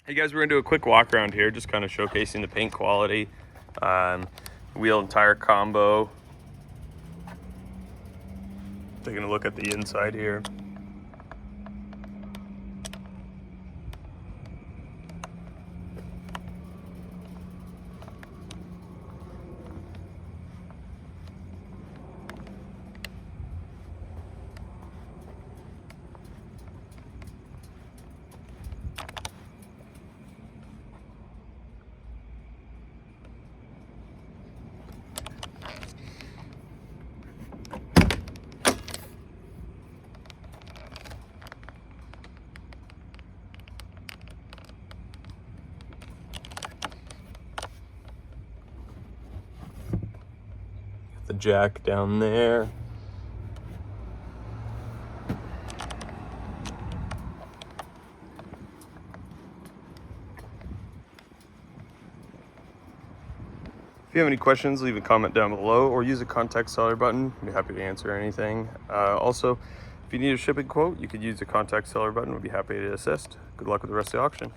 Hey guys, we're gonna do a quick walk around here, just kind of showcasing the paint quality, wheel and tire combo. Taking a look at the inside here. The jack down there. If you have any questions, leave a comment down below or use the contact seller button. I'd be happy to answer anything. Also, if you need a shipping quote, you could use the contact seller button. We'd be happy to assist. Good luck with the rest of the auction.